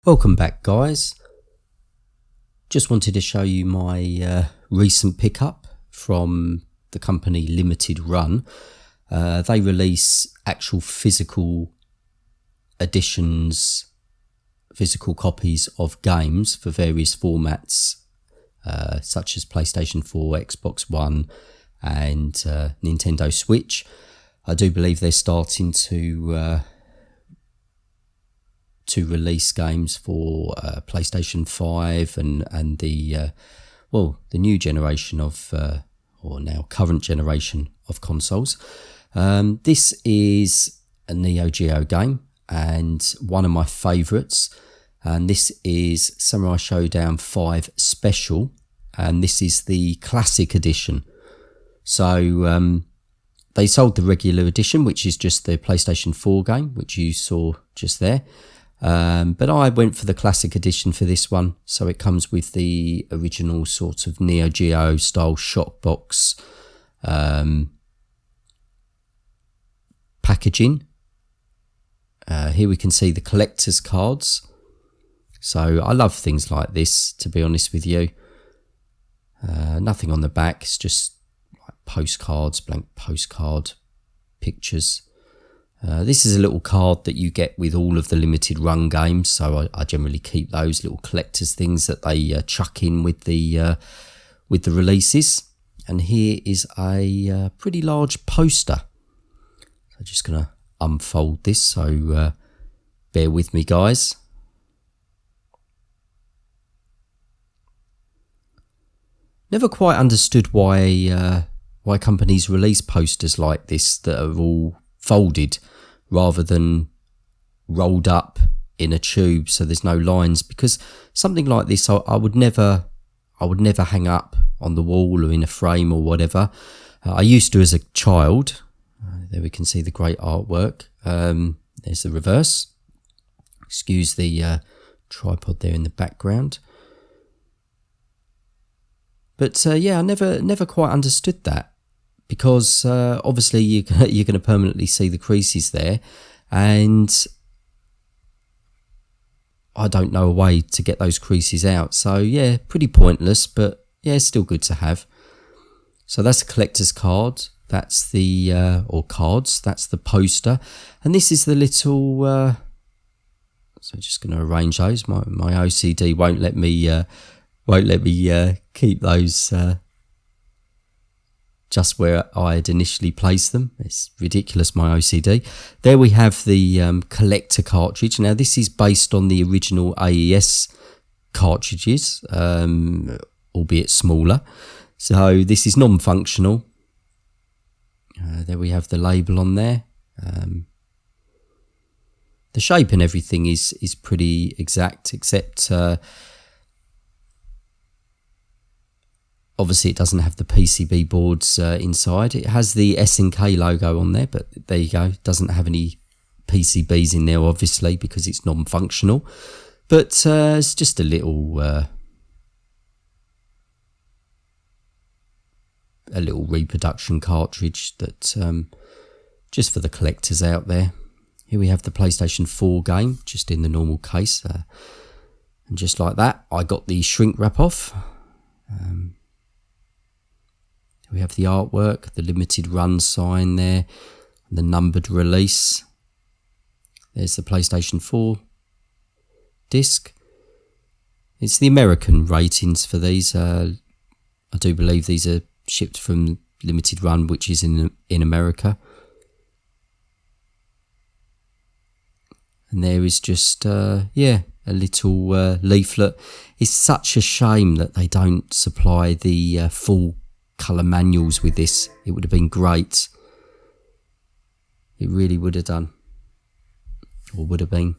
Welcome back, guys. Just wanted to show you my recent pickup from the company Limited Run. They release actual physical editions, physical copies of games for various formats, such as PlayStation 4, Xbox One and Nintendo Switch. I do believe they're starting to release games for PlayStation 5 and the new generation of or now current generation of consoles. This is a Neo Geo game and one of my favourites, and this is Samurai Shodown V Special, and this is the classic edition. So they sold the regular edition, which is just the PlayStation 4 game, which you saw just there. But I went for the classic edition for this one, so it comes with the original sort of Neo Geo style shockbox packaging. Here we can see the collector's cards. So I love things like this, to be honest with you. Nothing on the back, it's just like postcards, blank postcard pictures. This is a little card that you get with all of the limited run games, so I generally keep those little collector's things that they chuck in with the releases. And here is a pretty large poster. So I'm just going to unfold this, so bear with me, guys. Never quite understood why companies release posters like this that are all folded rather than rolled up in a tube so there's no lines, because something like this I would never hang up on the wall or in a frame or whatever. I used to as a child. There we can see the great artwork. There's the reverse. Excuse the tripod there in the background. But yeah, I never quite understood that, because obviously you're going to permanently see the creases there, and I don't know a way to get those creases out. So yeah, pretty pointless, but yeah, still good to have. So that's a collector's card. That's the or cards. That's the poster, and this is the little. So just going to arrange those. My OCD won't let me keep those. Just where I had initially placed them. It's ridiculous, my OCD. There we have the Collector Cartridge. Now this is based on the original AES cartridges, albeit smaller. So this is non-functional. There we have the label on there. The shape and everything is pretty exact, except obviously it doesn't have the PCB boards inside. It has the SNK logo on there, but there you go. It doesn't have any PCBs in there, obviously, because it's non-functional. But it's just a little reproduction cartridge that just for the collectors out there. Here we have the PlayStation 4 game, just in the normal case. And just like that, I got the shrink wrap off. We have the artwork, the limited run sign there, the numbered release. There's the PlayStation 4 disc. It's the American ratings for these. I do believe these are shipped from limited run, which is in America. And there is just a little leaflet. It's such a shame that they don't supply the full colour manuals with this. It would have been great. It really would have done, or would have been.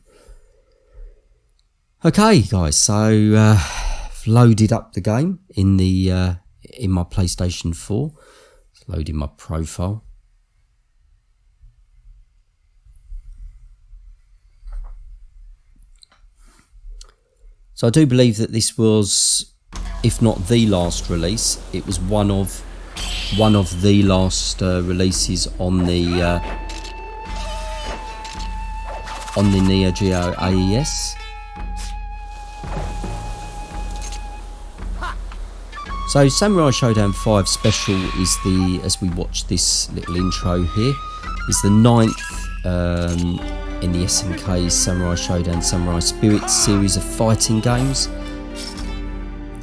Okay, guys, so I've loaded up the game in my PlayStation 4. It's loading my profile. So I do believe that this was, if not the last release, it was one of the last releases on the Neo Geo AES. So Samurai Shodown V Special is the, as we watch this little intro here, is the 9th in the SNK's Samurai Shodown Samurai Spirit series of fighting games.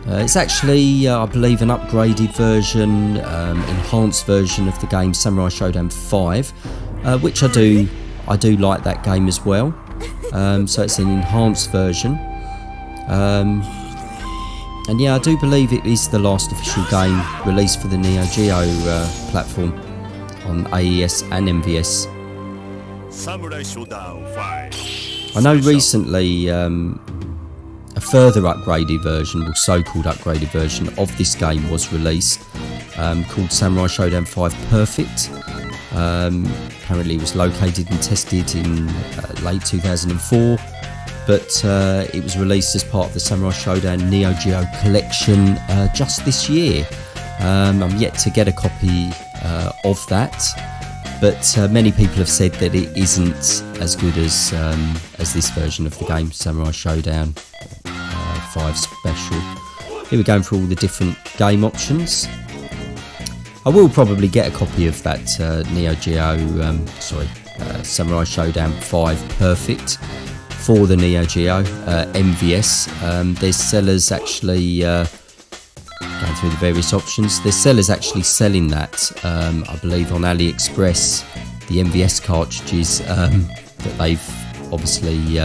It's actually, I believe, an upgraded version, enhanced version of the game Samurai Shodown V, which I do like that game as well. So it's an enhanced version. And yeah, I do believe it is the last official game released for the Neo Geo platform on AES and MVS. Samurai Shodown V. I know recently a further upgraded version, or so-called upgraded version of this game was released, called Samurai Shodown V Perfect. Apparently it was located and tested in late 2004. But it was released as part of the Samurai Shodown NeoGeo Collection just this year. I'm yet to get a copy of that, but many people have said that it isn't as good as this version of the game, Samurai Shodown V Special. Here we're going through all the different game options. I will probably get a copy of that Samurai Shodown V Perfect for the Neo Geo MVS. There's sellers actually going through the various options. There's sellers actually selling that, I believe, on AliExpress, the MVS cartridges that they've obviously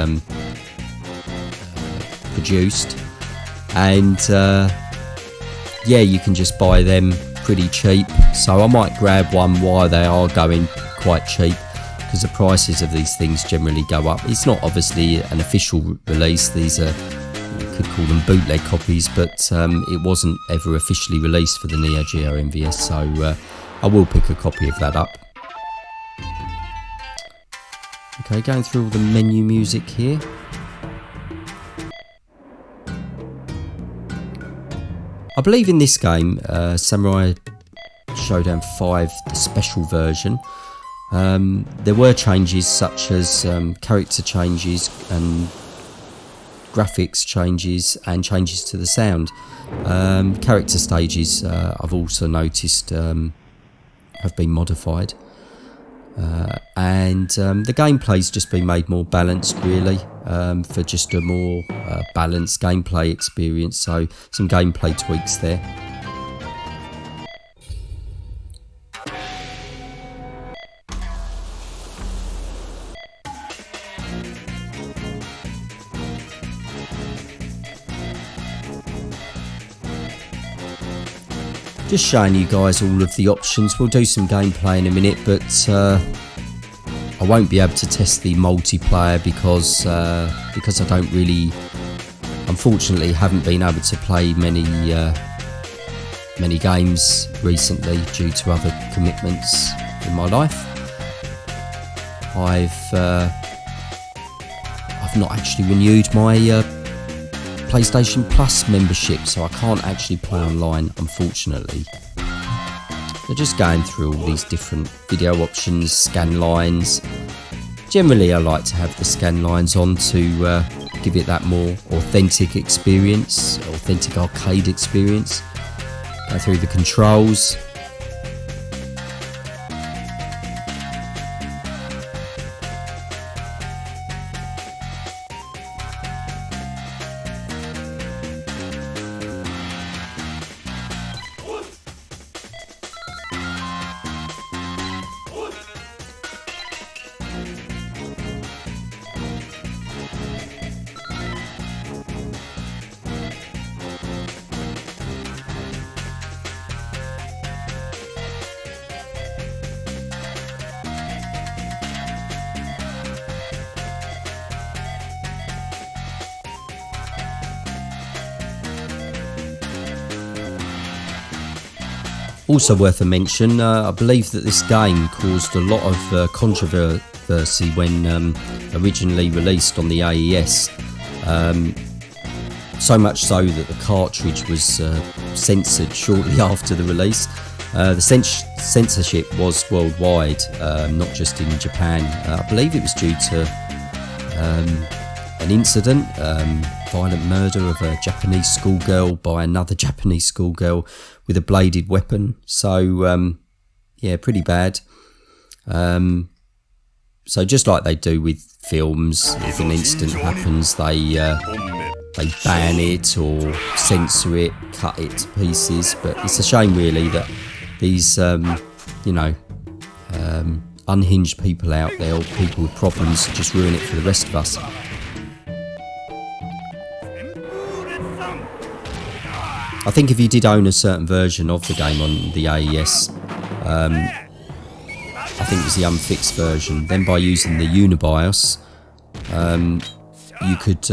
produced, and yeah, you can just buy them pretty cheap. So I might grab one while they are going quite cheap, because the prices of these things generally go up. It's not obviously an official release. These are, you could call them bootleg copies, but it wasn't ever officially released for the Neo Geo MVS, so I will pick a copy of that up. Okay, going through all the menu music here. I believe in this game, Samurai Shodown V, the special version, there were changes such as character changes and graphics changes and changes to the sound. Character stages, I've also noticed, have been modified, and the gameplay's just been made more balanced, really, for just a more balanced gameplay experience. So some gameplay tweaks there. Just showing you guys all of the options. We'll do some gameplay in a minute, but I won't be able to test the multiplayer because I don't really, unfortunately, haven't been able to play many games recently due to other commitments in my life. I've not actually renewed my PlayStation Plus membership, so I can't actually play online, unfortunately. So just going through all these different video options, scan lines. Generally I like to have the scan lines on to give it that more authentic experience, authentic arcade experience. Go through the controls. Also worth a mention, I believe that this game caused a lot of controversy when originally released on the AES. So much so that the cartridge was censored shortly after the release. The censorship was worldwide, not just in Japan. I believe it was due to an incident, violent murder of a Japanese schoolgirl by another Japanese schoolgirl with a bladed weapon. So yeah, pretty bad. So just like they do with films, if an incident happens, they ban it or censor it, cut it to pieces. But it's a shame really that these unhinged people out there, or people with problems, just ruin it for the rest of us. I think if you did own a certain version of the game on the AES, I think it was the unfixed version, then by using the Unibios, you could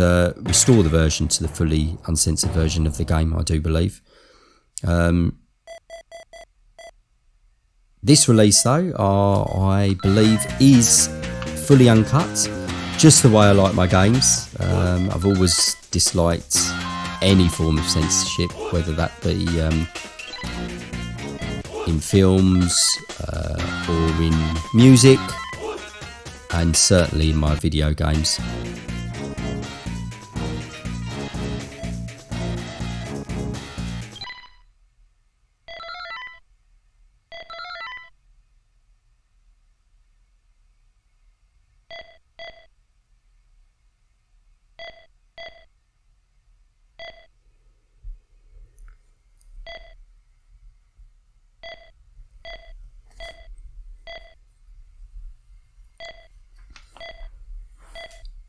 restore the version to the fully uncensored version of the game, I do believe. This release though, I believe is fully uncut, just the way I like my games. I've always disliked any form of censorship, whether that be in films or in music, and certainly in my video games.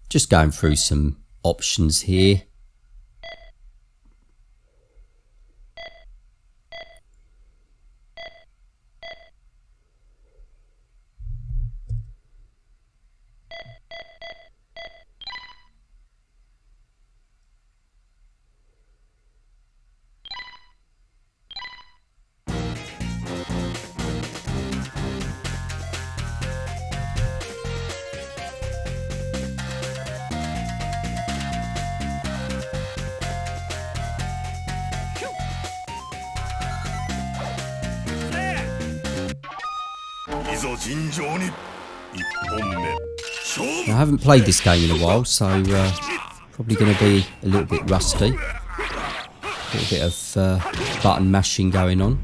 Just going through some options here. Now, I haven't played this game in a while, so probably going to be a little bit rusty. A little bit of button mashing going on.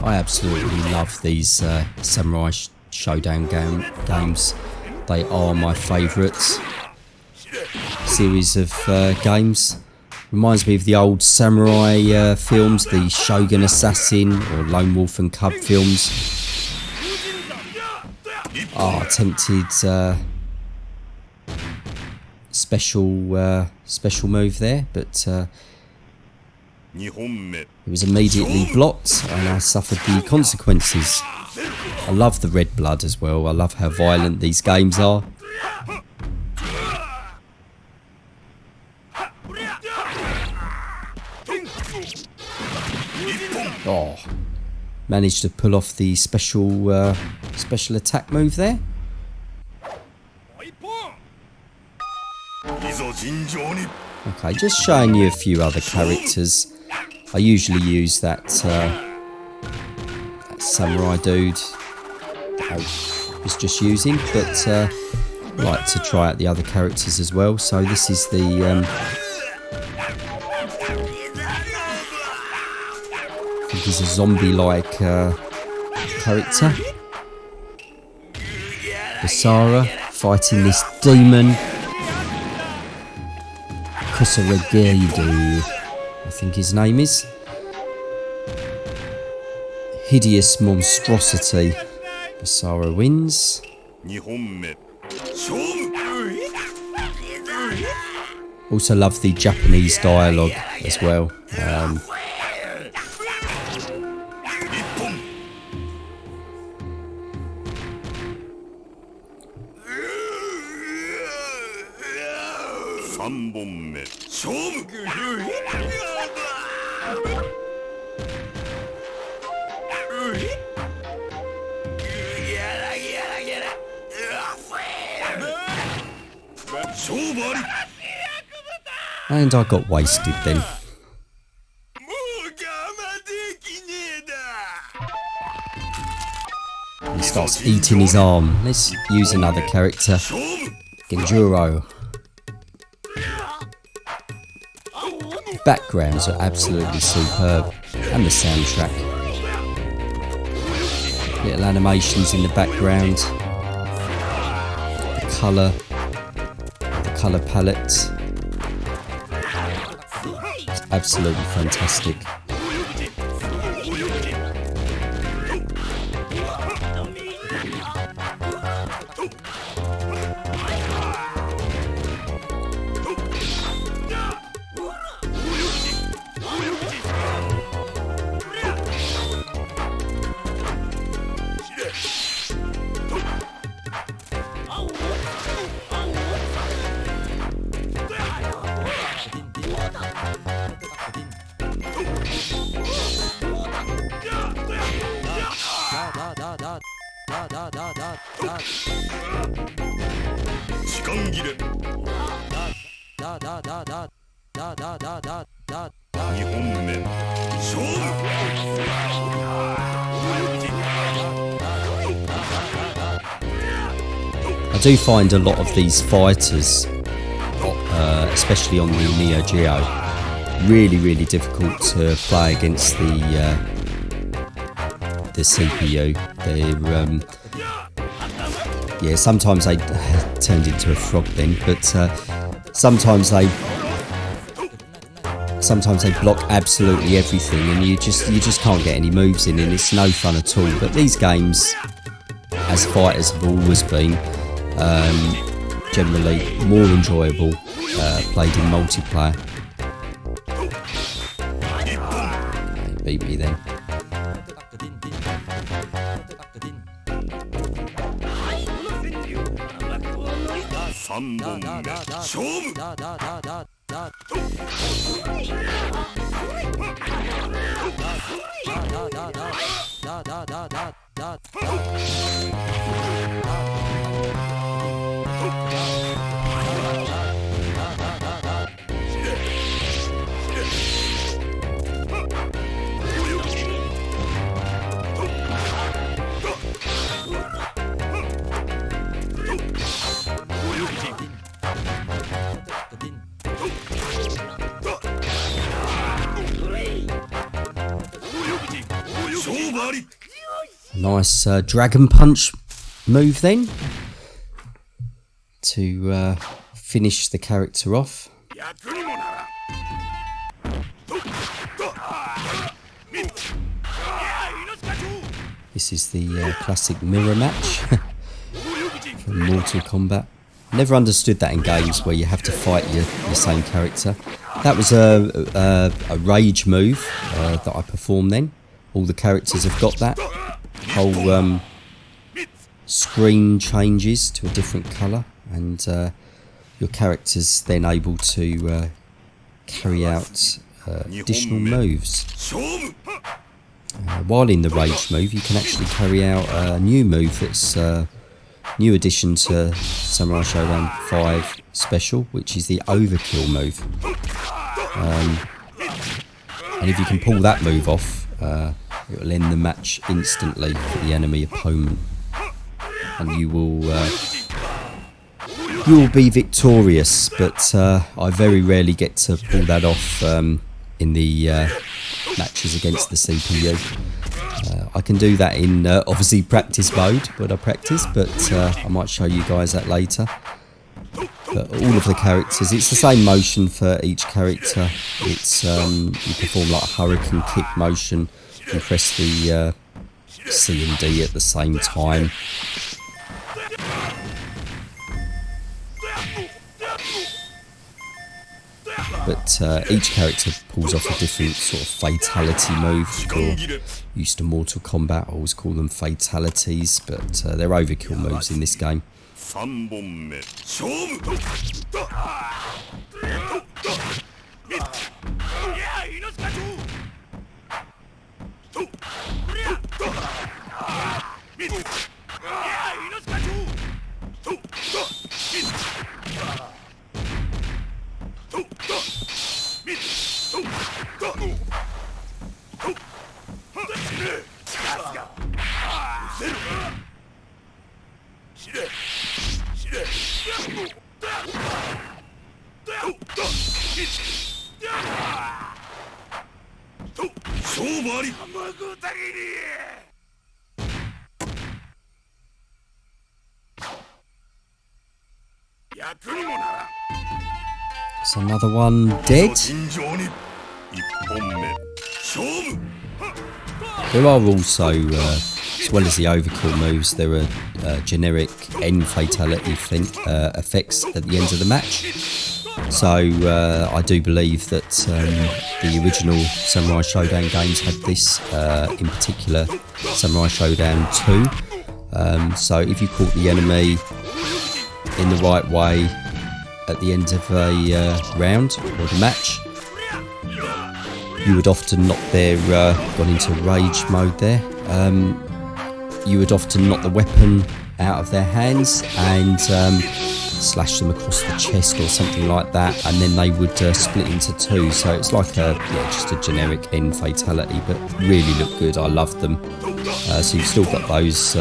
I absolutely love these Samurai Shodown games. They are my favourite series of games. Reminds me of the old samurai films, the Shogun Assassin or Lone Wolf and Cub films. Attempted special move there, but it was immediately blocked and I suffered the consequences. I love the red blood as well. I love how violent these games are. Oh, managed to pull off the special attack move there. Okay, just showing you a few other characters. I usually use that samurai dude that I was just using, but I like to try out the other characters as well. So this is the I think he's a zombie-like character. Basara fighting this demon. Kusaragedu, I think his name is. Hideous monstrosity. Basara wins. Also love the Japanese dialogue as well. And I got wasted then. starts eating his arm. Let's use another character. Genjuro. Backgrounds are absolutely superb, and the soundtrack. Little animations in the background. The colour palette. It's absolutely fantastic. I do find a lot of these fighters, especially on the Neo Geo, really difficult to play against the CPU. They're sometimes they turned into a frog then, but sometimes they block absolutely everything, and you just can't get any moves in, and it's no fun at all. But these games, as fighters have always been, generally more enjoyable played in multiplayer. He beat me then. Nice Dragon Punch move then to finish the character off. This is the classic mirror match from Mortal Kombat. Never understood that in games where you have to fight your same character. That was a rage move that I performed then. All the characters have got that. Whole screen changes to a different colour, and your character's then able to carry out additional moves. While in the rage move, you can actually carry out a new move that's new addition to Samurai Shodown V Special, which is the overkill move. And if you can pull that move off, it will end the match instantly for the enemy opponent, and you will be victorious. But I very rarely get to pull that off in the matches against the CPU. I can do that in obviously practice mode when I practice, but I might show you guys that later. But all of the characters, it's the same motion for each character. It's you perform like a hurricane kick motion. You press the C and D at the same time. But each character pulls off a different sort of fatality move. Or used to Mortal Kombat, I always call them fatalities, but they're overkill moves in this game. It's another one dead. There are also, as well as the overkill moves, there are generic end fatality effects at the end of the match. So I do believe that the original Samurai Shodown games had this, in particular Samurai Shodown 2. So if you caught the enemy in the right way at the end of a round or the match, you would often knock their, gone into rage mode there, you would often knock the weapon out of their hands and slash them across the chest or something like that, and then they would split into two. So it's like just a generic end fatality, but really look good. I love them. So you've still got those.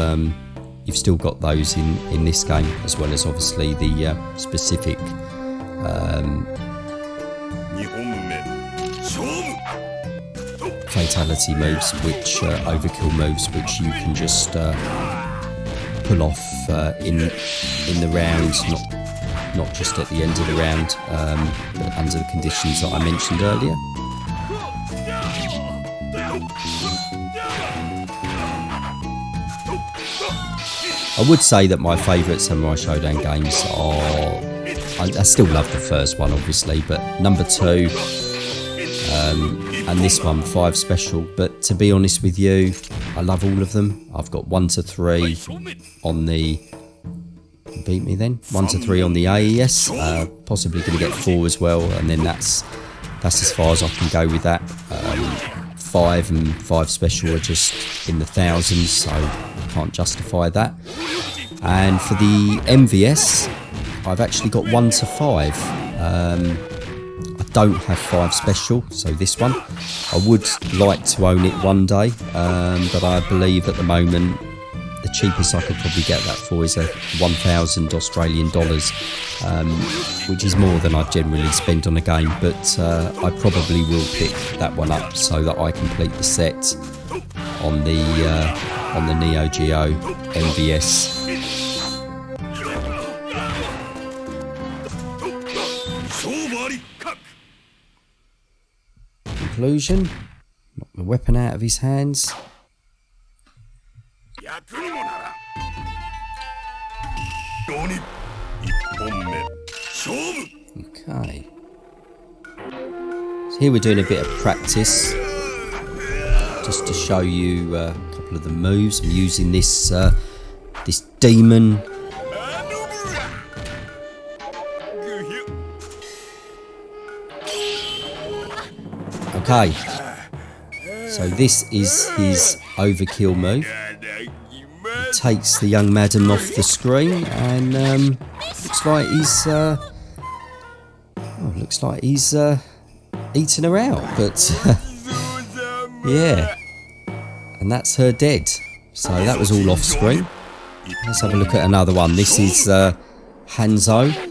You've still got those in this game, as well as obviously the specific fatality moves, which overkill moves, which you can just pull off in the round, not just at the end of the round, but under the conditions that I mentioned earlier. I would say that my favourite Samurai Shodown games are, I still love the first one obviously, but number 2 and this one, 5 Special. But to be honest with you, I love all of them. I've got 1 to 3 on the, beat me then, 1 to 3 on the AES, possibly going to get 4 as well, and then that's as far as I can go with that. 5 and 5 Special are just in the thousands, so I can't justify that. And for the MVS, I've actually got 1 to 5. I don't have 5 Special, so this one. I would like to own it one day, but I believe at the moment the cheapest I could probably get that for is 1,000 Australian dollars, which is more than I generally spend on a game, but I probably will pick that one up so that I complete the set on the Neo Geo MVS. Conclusion, knock the weapon out of his hands. Okay. So here we're doing a bit of practice, just to show you a couple of the moves. I'm using this this demon. Okay, so this is his overkill move. He takes the young madam off the screen, and looks like he's eating her out. But yeah, and that's her dead. So that was all off screen. Let's have a look at another one. This is Hanzo.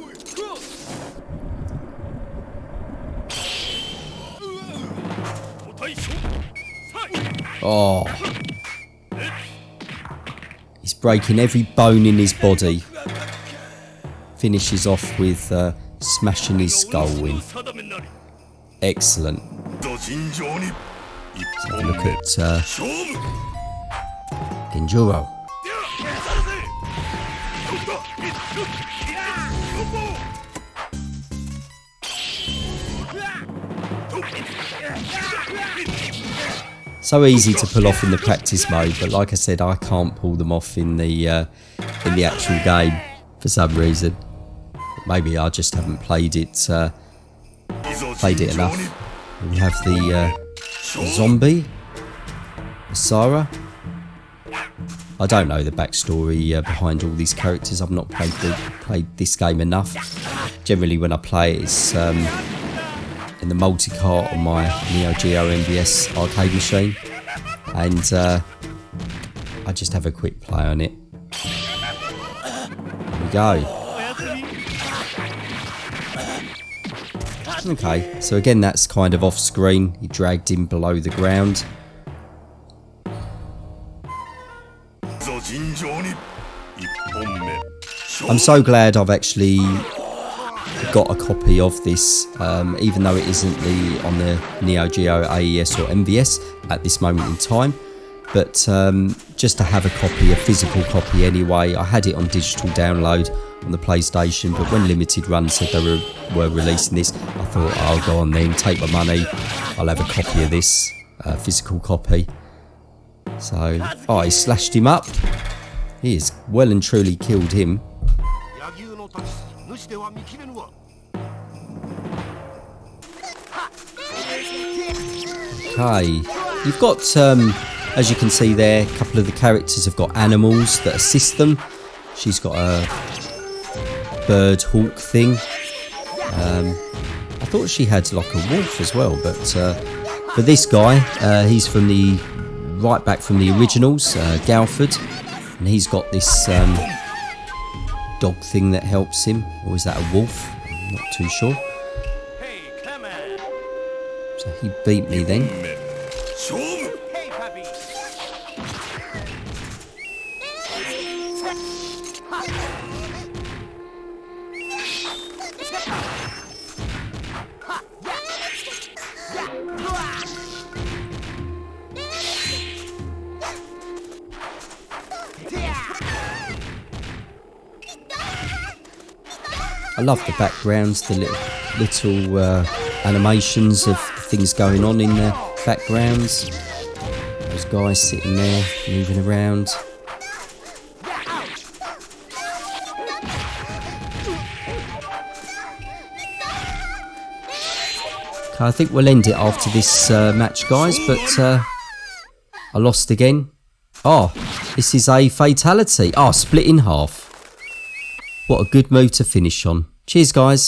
Oh, he's breaking every bone in his body. Finishes off with smashing his skull in. Excellent. Let's have a look at Genjuro. So easy to pull off in the practice mode, but like I said, I can't pull them off in the actual game for some reason. Maybe I just haven't played it enough. We have the zombie, Sarah. I don't know the backstory behind all these characters. I've not played this game enough. Generally, when I play it, it's in the multi-cart on my Neo Geo MVS arcade machine, and I just have a quick play on it. There we go. Okay, so again, that's kind of off screen. He dragged him below the ground. I'm so glad I've actually got a copy of this, even though it isn't on the Neo Geo AES or MVS at this moment in time. But just to have a copy, a physical copy anyway. I had it on digital download on the PlayStation, but when Limited Run said they were releasing this, I thought, I'll go on then, take my money, I'll have a copy of this, physical copy. So, oh, he slashed him up. He has well and truly killed him. Okay, you've got, as you can see there, a couple of the characters have got animals that assist them. She's got a bird hawk thing. I thought she had like a wolf as well, but for this guy, he's from right back from the originals, Galford, and he's got this dog thing that helps him, or is that a wolf? I'm not too sure. So he beat me then. I love the backgrounds, the little animations of things going on in the backgrounds. Those guys sitting there, moving around. Okay, I think we'll end it after this match, guys, but I lost again. Oh, this is a fatality. Oh, split in half. What a good move to finish on. Cheers, guys.